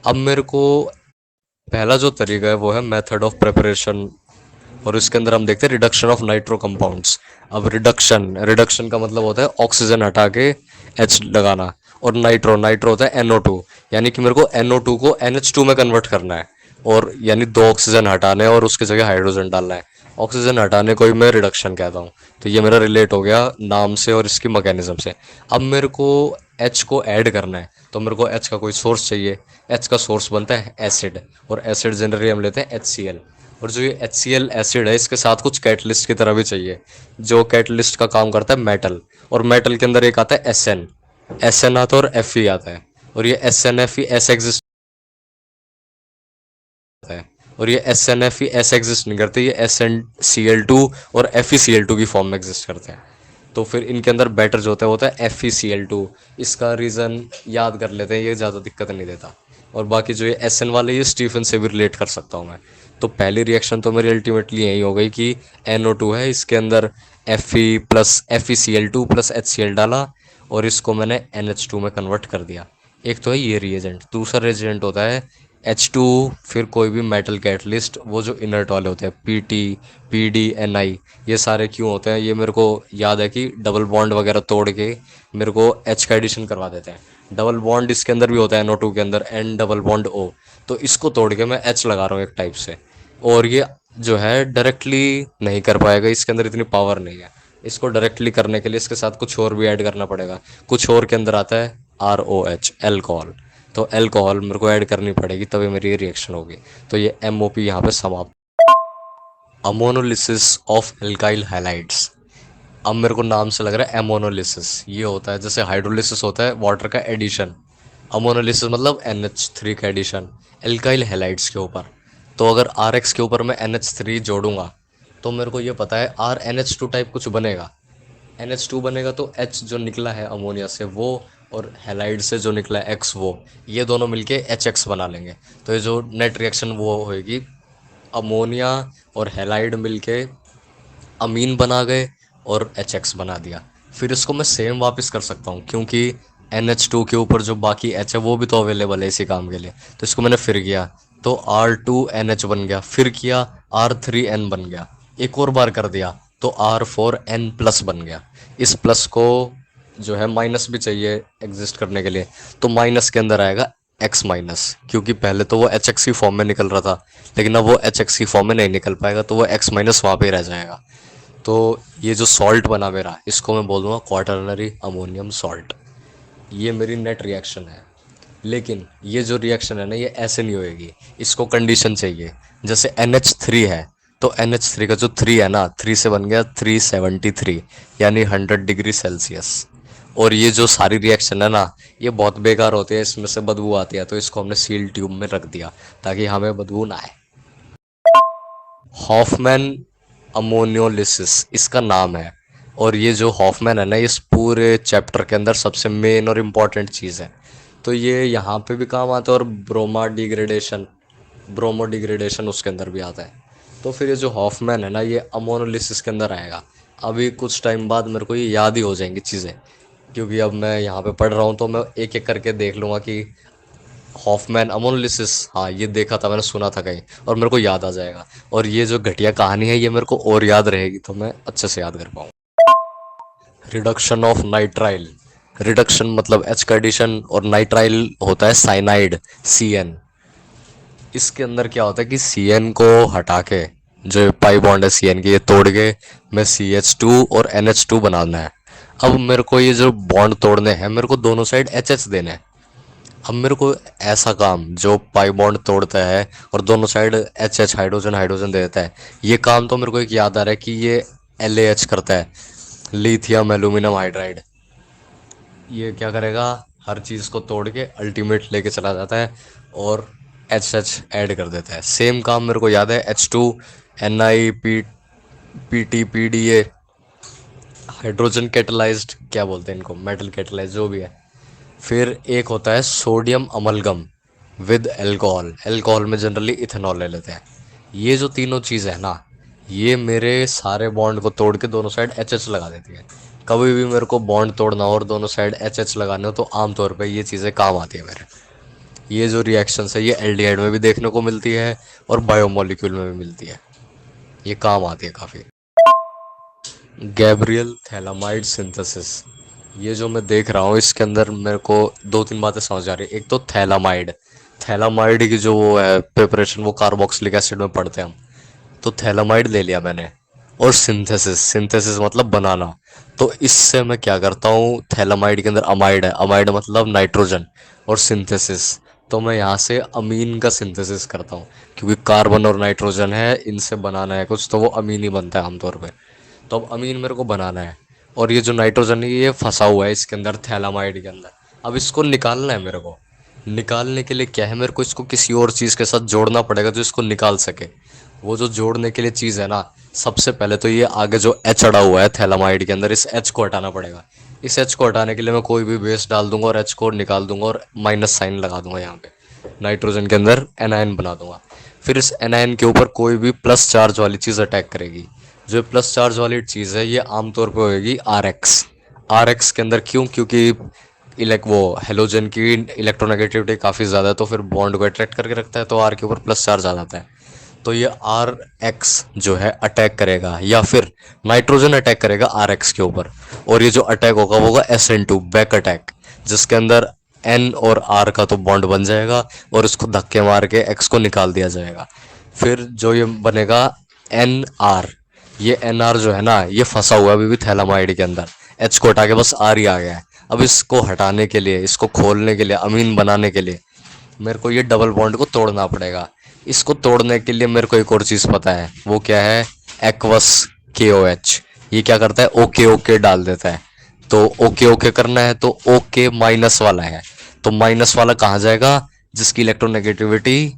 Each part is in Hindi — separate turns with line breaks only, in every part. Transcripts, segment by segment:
अब मेरे को पहला जो तरीका है वो है मेथड ऑफ प्रिपरेशन, और इसके अंदर हम देखते हैं रिडक्शन ऑफ नाइट्रो कंपाउंड्स। अब रिडक्शन रिडक्शन का मतलब होता है ऑक्सीजन हटा के एच लगाना, और नाइट्रो नाइट्रो होता है NO2, यानी कि मेरे को NO2 को NH2 में कन्वर्ट करना है, और यानी दो ऑक्सीजन हटाने हैं और उसकी जगह हाइड्रोजन डालना है। ऑक्सीजन हटाने को ही मैं रिडक्शन कहता हूँ। तो ये मेरा रिलेट हो गया नाम से और इसकी मैकेनिज्म से। अब मेरे को एच को ऐड करना है, तो मेरे को एच का कोई सोर्स चाहिए। एच का सोर्स बनता है एसिड, और एसिड जनरली हम लेते हैं HCl। और जो ये HCl एसिड है, इसके साथ कुछ कैटलिस्ट की तरह भी चाहिए, जो कैटलिस्ट का काम करता है मेटल। और मेटल के अंदर एक आता है SN आता है और Fe आता है, और ये SnFe ऐसे एग्जिस्ट है। और ये SnFe ऐसे एग्जिस्ट नहीं करते, ये SnCl2 और FeCl2 की फॉर्म में एग्जिस्ट करते हैं। तो फिर इनके अंदर बैटर जो होता है FeCl2। इसका रीज़न याद कर लेते हैं, ये ज़्यादा दिक्कत नहीं देता। और बाकी जो ये SN वाले, ये स्टीफन से भी रिलेट कर सकता हूँ मैं। तो पहली रिएक्शन तो मेरी अल्टीमेटली यही हो गई कि NO2 है, इसके अंदर Fe plus FeCl2 plus HCl डाला, और इसको मैंने NH2 में कन्वर्ट कर दिया। एक तो है ये रिएजेंट। दूसरा रिएजेंट होता है H2, फिर कोई भी मेटल कैटलिस्ट, वो जो इनर्ट वाले होते हैं PT, PD, Ni। ये सारे क्यों होते हैं, ये मेरे को याद है कि डबल बॉन्ड वगैरह तोड़ के मेरे को H का एडिशन करवा देते हैं। डबल बॉन्ड इसके अंदर भी होता है NO2 के अंदर, N डबल बॉन्ड O। तो इसको तोड़ के मैं H लगा रहा हूँ एक टाइप से। और ये जो है डायरेक्टली नहीं कर पाएगा, इसके अंदर इतनी पावर नहीं है। इसको डायरेक्टली करने के लिए इसके साथ कुछ और भी ऐड करना पड़ेगा। कुछ और के अंदर आता है ROH, एल्कोहल। तो एल्कोहल मेरे को ऐड करनी पड़ेगी, तभी मेरी रिएक्शन होगी। तो ये MOP यहाँ पे समाप्त। Ammonolysis of alkyl halides. अब मेरे को नाम से लग रहा है एमोनोलिसिस ये होता है, जैसे हाइड्रोलिसिस होता है वाटर का एडिशन, अमोनोलिसिस मतलब NH3 का एडिशन एल्काइल हैलाइड्स के ऊपर। तो अगर RX के ऊपर मैं NH3 जोड़ूंगा, तो मेरे को ये पता है RNH2 टाइप कुछ बनेगा। NH2 बनेगा तो H जो निकला है अमोनिया से वो, और हैलाइड से जो निकला है X वो, ये दोनों मिलके HX बना लेंगे। तो ये जो नेट रिएक्शन वो होएगी, अमोनिया और हैलाइड मिलके अमीन बना गए और HX बना दिया। फिर इसको मैं सेम वापस कर सकता हूँ, क्योंकि NH2 के ऊपर जो बाकी H है वो भी तो अवेलेबल है इसी काम के लिए। तो इसको मैंने फिर किया, तो R2NH बन गया, फिर किया R3N बन गया, एक और बार कर दिया तो R4N प्लस बन गया। इस प्लस को जो है माइनस भी चाहिए एग्जिस्ट करने के लिए, तो माइनस के अंदर आएगा एक्स माइनस, क्योंकि पहले तो वो HX की फॉर्म में निकल रहा था, लेकिन अब वो HX की फॉर्म में नहीं निकल पाएगा, तो वो एक्स माइनस वहाँ पे ही रह जाएगा। तो ये जो सॉल्ट बना मेरा, इसको मैं बोल दूंगा क्वाटरनरी अमोनियम सॉल्ट। ये मेरी नेट रिएक्शन है। लेकिन ये जो रिएक्शन है ना, ये ऐसे नहीं होएगी, इसको कंडीशन चाहिए। जैसे NH3 है, तो NH3 का जो 3 है ना, 3 से बन गया 373, यानी 100 डिग्री सेल्सियस। और ये जो सारी रिएक्शन है ना, ये बहुत बेकार होती है, इसमें से बदबू आती है, तो इसको हमने सील ट्यूब में रख दिया ताकि हमें बदबू ना आए। हॉफमैन अमोनियोलिसिस इसका नाम है। और ये जो हॉफमैन है ना, इस पूरे चैप्टर के अंदर सबसे मेन और इम्पॉर्टेंट चीज़ है। तो ये यहाँ पे भी काम आता है, और ब्रोमो डिग्रेडेशन उसके अंदर भी आता है। तो फिर ये जो हॉफमैन है ना, ये अमोनोलिसिस के अंदर आएगा। अभी कुछ टाइम बाद मेरे को ये याद ही हो जाएंगी चीज़ें, क्योंकि अब मैं यहाँ पे पढ़ रहा हूँ, तो मैं एक एक करके देख लूँगा कि हॉफमैन अमोनोलिसिस, हाँ ये देखा था मैंने, सुना था कहीं, और मेरे को याद आ जाएगा। और ये जो घटिया कहानी है, ये मेरे को और याद रहेगी, तो मैं अच्छे से याद कर पाऊँ। Reduction of nitrile. रिडक्शन मतलब एच का एडिशन, और नाइट्राइल होता है साइनाइड, CN। इसके अंदर क्या होता है कि CN को हटा के, जो पाई बॉन्ड है CN की, ये तोड़ के मैं CH2 और NH2 बनाना है। अब मेरे को ये जो बॉन्ड तोड़ने हैं, मेरे को दोनों साइड HH देने हैं। अब मेरे को ऐसा काम जो पाई बॉन्ड तोड़ता है और दोनों साइड HH हाइड्रोजन हाइड्रोजन दे देता है, ये काम तो मेरे को एक याद आ रहा है कि ये LaH करता है, लिथियम एल्यूमिनियम हाइड्राइड। ये क्या करेगा, हर चीज़ को तोड़ के अल्टीमेट लेके चला जाता है, और HH ऐड कर देता है। सेम काम मेरे को याद है, H2 Ni PT PDA, hydrogen catalysed, क्या बोलते हैं इनको, मेटल कैटलाइज्ड जो भी है। फिर एक होता है sodium amalgam with alcohol, alcohol में जनरली इथेनॉल ले लेते हैं। ये जो तीनों चीज़ है ना, ये मेरे सारे बॉन्ड को तोड़ के दोनों साइड HH लगा देती है। कभी भी मेरे को बॉन्ड तोड़ना हो और दोनों साइड HH लगाने हो, तो आमतौर पे ये चीज़ें काम आती है मेरे। ये जो रिएक्शंस है ये एल्डिहाइड में भी देखने को मिलती है और बायोमोलिक्यूल में भी मिलती है। ये काम आती है काफ़ी। गैब्रियल थैलामाइड सिंथेसिस, ये जो मैं देख रहा हूँ इसके अंदर मेरे को दो तीन बातें समझ आ रही है। एक तो थैलामाइड, थैलामाइड की जो वो है प्रिपरेशन, वो कार्बोक्सिलिक एसिड में पढ़ते हैं हम, तो थैलामाइड ले लिया मैंने। और सिंथेसिस, सिंथेसिस मतलब बनाना। तो इससे मैं क्या करता हूँ, थैलामाइड के अंदर अमाइड है, अमाइड मतलब नाइट्रोजन, और सिंथेसिस, तो मैं यहाँ से अमीन का सिंथेसिस करता हूँ, क्योंकि कार्बन और नाइट्रोजन है, इनसे बनाना है कुछ, तो वो अमीन ही बनता है आमतौर पे। तो अब अमीन मेरे को बनाना है, और ये जो नाइट्रोजन है ये फंसा हुआ है इसके अंदर, थैलामाइड के अंदर। अब इसको निकालना है मेरे को। निकालने के लिए क्या है, मेरे को इसको किसी और चीज़ के साथ जोड़ना पड़ेगा जो इसको निकाल सके। वो जो जोड़ने के लिए चीज़ है ना, सबसे पहले तो ये आगे जो एच अड़ा हुआ है थैलामाइड के अंदर, इस एच को हटाना पड़ेगा। इस एच को हटाने के लिए मैं कोई भी बेस डाल दूंगा और एच को निकाल दूंगा और माइनस साइन लगा दूंगा यहाँ पे, नाइट्रोजन के अंदर एनायन बना दूंगा। फिर इस एनायन के ऊपर कोई भी प्लस चार्ज वाली चीज़ अटैक करेगी। जो प्लस चार्ज वाली चीज़ है ये आमतौर पे होगी आर एक्स। आर एक्स के अंदर क्यों, क्योंकि इलेक्ट वो हेलोजन की इलेक्ट्रोनेगेटिविटी काफ़ी ज़्यादा है, तो फिर बॉन्ड को अट्रैक्ट करके रखता है, तो आर के ऊपर प्लस चार्ज आ जाता है। तो ये आर एक्स जो है अटैक करेगा, या फिर नाइट्रोजन अटैक करेगा आर एक्स के ऊपर। और ये जो अटैक होगा वो होगा S N two back attack, जिसके अंदर एन और आर का तो बॉन्ड बन जाएगा, और इसको धक्के मार के एक्स को निकाल दिया जाएगा। फिर जो ये बनेगा एन आर, ये एन आर जो है ना ये फंसा हुआ है अभी भी थैलामाइड के अंदर, एच को हटा के बस आर ही आ गया है। अब इसको हटाने के लिए, इसको खोलने के लिए, अमीन बनाने के लिए मेरे को ये डबल बॉन्ड को तोड़ना पड़ेगा। इसको तोड़ने के लिए मेरे को एक और चीज़ पता है, वो क्या है, एक्वस के ओ एच। ये क्या करता है, ओके ओके डाल देता है। तो ओके ओके करना है तो ओके माइनस वाला है, तो माइनस वाला कहाँ जाएगा, जिसकी इलेक्ट्रोनेगेटिविटी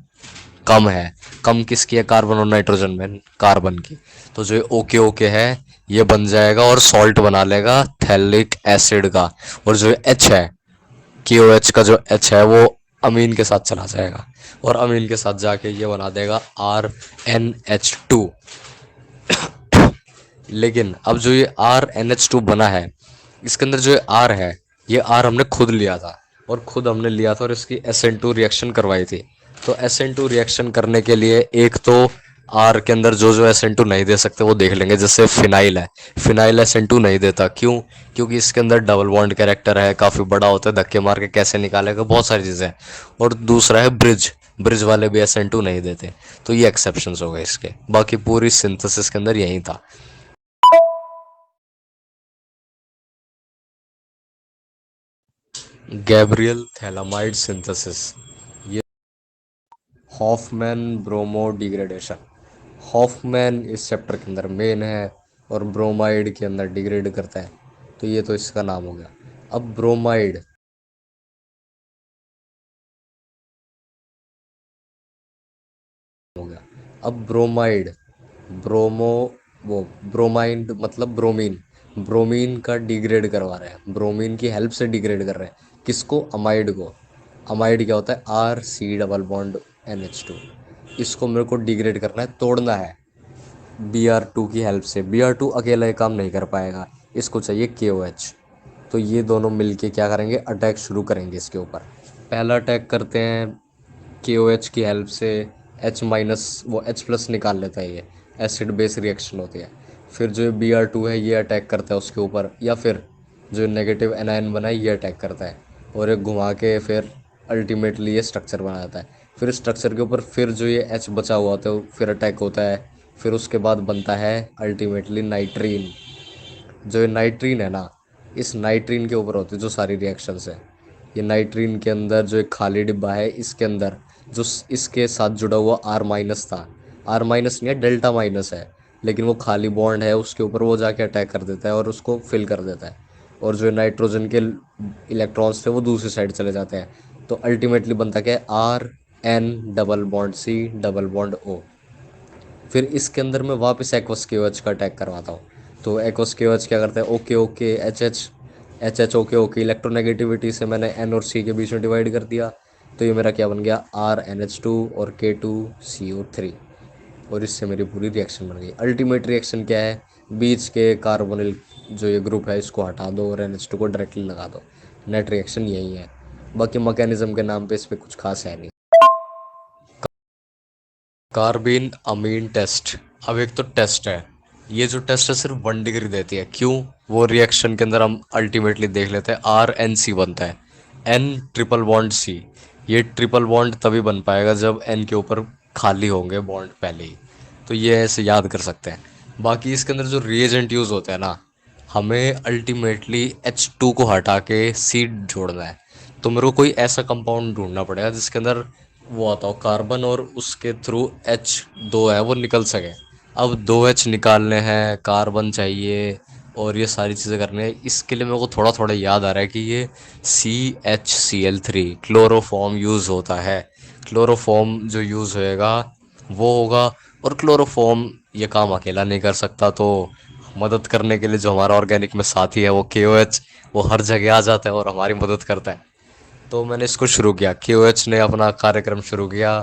कम है। कम किसकी है, कार्बन और नाइट्रोजन में, कार्बन की। तो जो ओके ओके है ये बन जाएगा और सॉल्ट बना लेगा थैलिक एसिड का। और जो एच है, के ओ एच का जो एच है वो अमीन के साथ चला जाएगा, और अमीन के साथ जाके ये बना देगा आर एन एच टू। लेकिन अब जो ये आर एन एच टू बना है, इसके अंदर जो ये आर है, ये आर हमने खुद लिया था, और खुद हमने लिया था और इसकी एस एन टू रिएक्शन करवाई थी। तो एस एन टू रिएक्शन करने के लिए एक तो आर के अंदर जो जो एस एन टू नहीं दे सकते वो देख लेंगे। जैसे फिनाइल है, फिनाइल एस एन टू नहीं देता, क्यों, क्योंकि इसके अंदर डबल बॉन्ड कैरेक्टर है, काफ़ी बड़ा होता है, धक्के मार के कैसे निकालेगा, बहुत सारी चीज़ें हैं। और दूसरा है ब्रिज, ब्रिज वाले भी एस एन टू नहीं देते। तो ये एक्सेप्शंस हो गए इसके, बाकी पूरी सिंथेसिस के अंदर यही था। गैब्रियल थैलामाइड सिंथेसिस, ये हॉफमैन ब्रोमो डिग्रेडेशन। हॉफमैन इस चैप्टर के अंदर मेन है, और ब्रोमाइड के अंदर डिग्रेड करता है, तो ये तो इसका नाम हो गया। अब ब्रोमाइड हो गया। अब ब्रोमाइड, ब्रोमो, वो ब्रोमाइड मतलब ब्रोमीन, ब्रोमीन का डिग्रेड करवा रहे हैं, ब्रोमीन की हेल्प से डिग्रेड कर रहे हैं किसको, अमाइड को। अमाइड क्या होता है, R C double bond N H two. इसको मेरे को डिग्रेड करना है, तोड़ना है बी आर टू की हेल्प से। बी आर टू अकेला ये काम नहीं कर पाएगा, इसको चाहिए के ओ एच। तो ये दोनों मिलके क्या करेंगे, अटैक शुरू करेंगे इसके ऊपर। पहला अटैक करते हैं के ओ एच की हेल्प से, एच माइनस वो एच प्लस निकाल लेता है, ये एसिड बेस रिएक्शन होती है। फिर जो बी आर टू है ये अटैक करता है उसके ऊपर, या फिर जो नेगेटिव एनायन बना है ये अटैक करता है, और एक घुमा के फिर अल्टीमेटली ये स्ट्रक्चर बना जाता है। फिर स्ट्रक्चर के ऊपर फिर जो ये एच बचा हुआ होता है फिर अटैक होता है। फिर उसके बाद बनता है अल्टीमेटली नाइट्रीन। जो ये नाइट्रीन है ना, इस नाइट्रीन के ऊपर होती है जो सारी रिएक्शंस है। ये नाइट्रीन के अंदर जो एक खाली डिब्बा है, इसके अंदर जो इसके साथ जुड़ा हुआ आर माइनस था, आर माइनस नहीं है, डेल्टा माइनस है, लेकिन वो खाली बॉन्ड है उसके ऊपर, वो जाके अटैक कर देता है और उसको फिल कर देता है। और जो नाइट्रोजन के इलेक्ट्रॉन्स थे वो दूसरी साइड चले जाते हैं। तो अल्टीमेटली बनता क्या है, R N double bond C double bond O. फिर इसके अंदर मैं वापस एक्वस के OH का अटैक करवाता हूँ। तो एक्वस के OH क्या करता है, okay okay H H, H H okay okay, electronegativity से मैंने एन और सी के बीच में डिवाइड कर दिया। तो ये मेरा क्या बन गया, आर एन एच टू और के टू सी ओ थ्री। और इससे मेरी पूरी रिएक्शन बन गई। अल्टीमेट रिएक्शन क्या है, बीच के कार्बोनिल जो ये ग्रुप है इसको हटा दो और एन एच टू को डायरेक्टली लगा दो। नेट रिएक्शन यही है। बाकी मैकेनिज्म के नाम पे इस पे कुछ खास है नहीं। कार्बिन अमीन टेस्ट। अब एक तो टेस्ट है, ये जो टेस्ट है सिर्फ 1 डिग्री देती है। क्यों? वो रिएक्शन के अंदर हम अल्टीमेटली देख लेते हैं, आर एन सी बनता है, एन ट्रिपल बॉन्ड सी। ये ट्रिपल बॉन्ड तभी बन पाएगा जब एन के ऊपर खाली होंगे बॉन्ड पहले ही। तो ये ऐसे याद कर सकते हैं। बाकी इसके अंदर जो रिएजेंट यूज़ होते हैं ना, हमें अल्टीमेटली H2 को हटा के सी जोड़ना है। तो मेरे को कोई ऐसा कंपाउंड ढूंढना पड़ेगा जिसके अंदर वो आता हो कार्बन, और उसके थ्रू H2 है वो निकल सके। अब 2H निकालने हैं, कार्बन चाहिए, और ये सारी चीज़ें करनी है। इसके लिए मेरे को थोड़ा थोड़ा याद आ रहा है कि ये CHCl3 क्लोरोफॉर्म यूज़ होता है। क्लोरोफॉर्म जो यूज़ होएगा वो होगा। और क्लोरोफॉर्म ये काम अकेला नहीं कर सकता, तो मदद करने के लिए जो हमारा ऑर्गेनिक में साथी है वो KOH, वो हर जगह आ जाता है और हमारी मदद करता है। तो मैंने इसको शुरू किया, KOH ने अपना कार्यक्रम शुरू किया,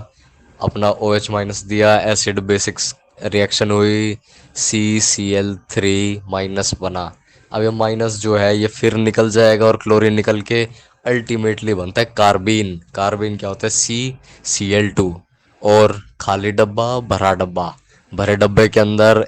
अपना OH माइनस दिया, एसिड बेसिक्स रिएक्शन हुई, CCl3 माइनस बना। अब ये माइनस जो है ये फिर निकल जाएगा और क्लोरीन निकल के अल्टीमेटली बनता है कार्बीन। कार्बीन क्या होता है? CCl2। और खाली डब्बा, भरा डब्बा, भरे डब्बे के अंदर